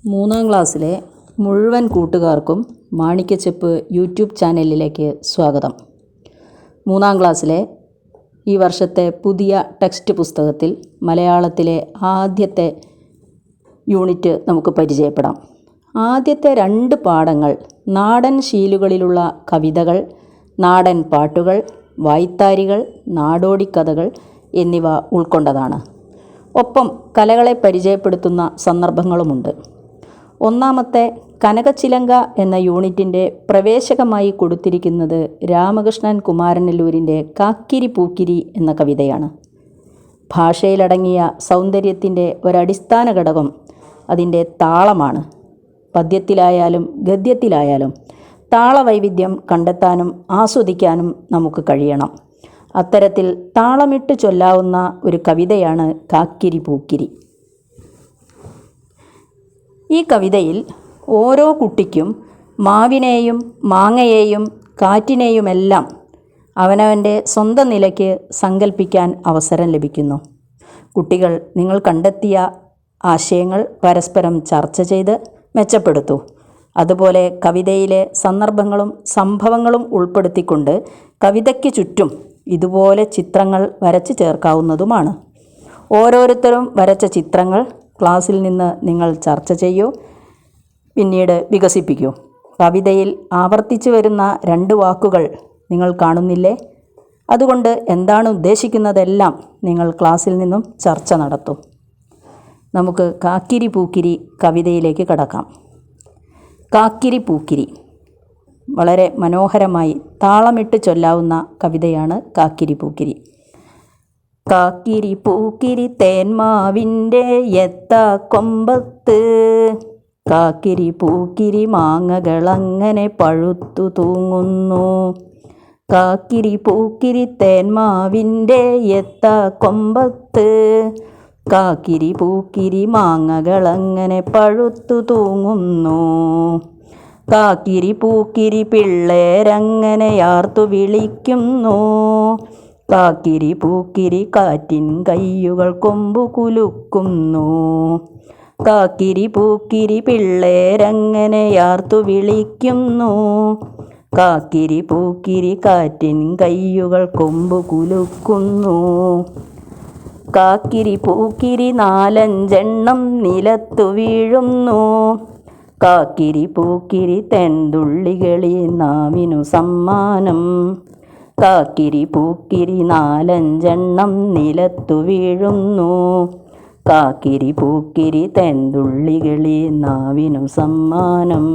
മൂന്നാം ക്ലാസ്സിലെ മുഴുവൻ കൂട്ടുകാർക്കും മാണിക്യച്ചെപ്പ് യൂട്യൂബ് ചാനലിലേക്ക് സ്വാഗതം. മൂന്നാം ക്ലാസ്സിലെ ഈ വർഷത്തെ പുതിയ ടെക്സ്റ്റ് പുസ്തകത്തിൽ മലയാളത്തിലെ ആദ്യത്തെ യൂണിറ്റ് നമുക്ക് പരിചയപ്പെടാം. ആദ്യത്തെ 2 പാഠങ്ങൾ നാടൻ ശീലുകളിലുള്ള കവിതകൾ, നാടൻ പാട്ടുകൾ, വായ്ത്താരികൾ, നാടോടിക്കഥകൾ എന്നിവ ഉൾക്കൊണ്ടതാണ്. ഒപ്പം കലകളെ പരിചയപ്പെടുത്തുന്ന സന്ദർഭങ്ങളുമുണ്ട്. ഒന്നാമത്തെ കനകച്ചിലങ്ക എന്ന യൂണിറ്റിൻ്റെ പ്രവേശകമായി കൊടുത്തിരിക്കുന്നത് രാമകൃഷ്ണൻ കുമാരനെല്ലൂരിൻ്റെ കാക്കിരി പൂക്കിരി എന്ന കവിതയാണ്. ഭാഷയിലടങ്ങിയ സൗന്ദര്യത്തിൻ്റെ ഒരടിസ്ഥാന ഘടകം അതിൻ്റെ താളമാണ്. പദ്യത്തിലായാലും ഗദ്യത്തിലായാലും താളവൈവിധ്യം കണ്ടെത്താനും ആസ്വദിക്കാനും നമുക്ക് കഴിയണം. അത്തരത്തിൽ താളമിട്ട് ചൊല്ലാവുന്ന ഒരു കവിതയാണ് കാക്കിരി പൂക്കിരി. ഈ കവിതയിൽ ഓരോ കുട്ടിക്കും മാവിനെയും മാങ്ങയെയും കാറ്റിനെയുമെല്ലാം അവനവൻ്റെ സ്വന്തം നിലയ്ക്ക് സങ്കല്പിക്കാൻ അവസരം ലഭിക്കുന്നു. കുട്ടികൾ നിങ്ങൾ കണ്ടെത്തിയ ആശയങ്ങൾ പരസ്പരം ചർച്ച ചെയ്ത് മെച്ചപ്പെടുത്തൂ. അതുപോലെ കവിതയിലെ സന്ദർഭങ്ങളും സംഭവങ്ങളും ഉൾപ്പെടുത്തിക്കൊണ്ട് കവിതയ്ക്ക് ചുറ്റും ഇതുപോലെ ചിത്രങ്ങൾ വരച്ച് ചേർക്കാവുന്നതുമാണ്. ഓരോരുത്തരും വരച്ച ചിത്രങ്ങൾ ക്ലാസ്സിൽ നിന്ന് നിങ്ങൾ ചർച്ച ചെയ്യൂ, പിന്നീട് വികസിപ്പിക്കൂ. കവിതയിൽ ആവർത്തിച്ചു വരുന്ന 2 വാക്കുകൾ നിങ്ങൾ കാണുന്നില്ലേ? അതുകൊണ്ട് എന്താണ് ഉദ്ദേശിക്കുന്നതെല്ലാം നിങ്ങൾ ക്ലാസ്സിൽ നിന്നും ചർച്ച നടത്തും. നമുക്ക് കാക്കിരി പൂക്കിരി കവിതയിലേക്ക് കടക്കാം. കാക്കിരി പൂക്കിരി വളരെ മനോഹരമായി താളമിട്ട് ചൊല്ലാവുന്ന കവിതയാണ് കാക്കിരി പൂക്കിരി. കാക്കിരി പൂക്കിരി തേന്മാവിൻ്റെ എത്ത കൊമ്പത്ത്, കാക്കിരി പൂക്കിരി മാങ്ങകളങ്ങനെ പഴുത്തു തൂങ്ങുന്നു. കാക്കിരി പൂക്കിരി തേന്മാവിൻ്റെ എത്ത കൊമ്പത്ത്, കാക്കിരി പൂക്കിരി മാങ്ങകളങ്ങനെ പഴുത്തു തൂങ്ങുന്നു. കാക്കിരി പൂക്കിരി പിള്ളേരങ്ങനെ യാർത്തു വിളിക്കുന്നു. കാക്കിരി പൂക്കിരി കാറ്റിൻ കയ്യുകൾ കൊമ്പു കുലുക്കുന്നു. കാക്കിരി പൂക്കിരി പിള്ളേരങ്ങനെ യാർത്തു വിളിക്കുന്നു. കാക്കിരി പൂക്കിരി കാറ്റിൻ കയ്യുകൾ കൊമ്പു കുലുക്കുന്നു. കാക്കിരി പൂക്കിരി 4-5 നിലത്തു വീഴുന്നു. കാക്കിരി പൂക്കിരി തെൻതുള്ളികളി നാവിനു സമ്മാനം. കാക്കിരി പൂക്കിരി 4-5 നിലത്തു വീഴുന്നു. കാക്കിരി പൂക്കിരി തെൻതുള്ളികളി നാവിനു സമ്മാനം.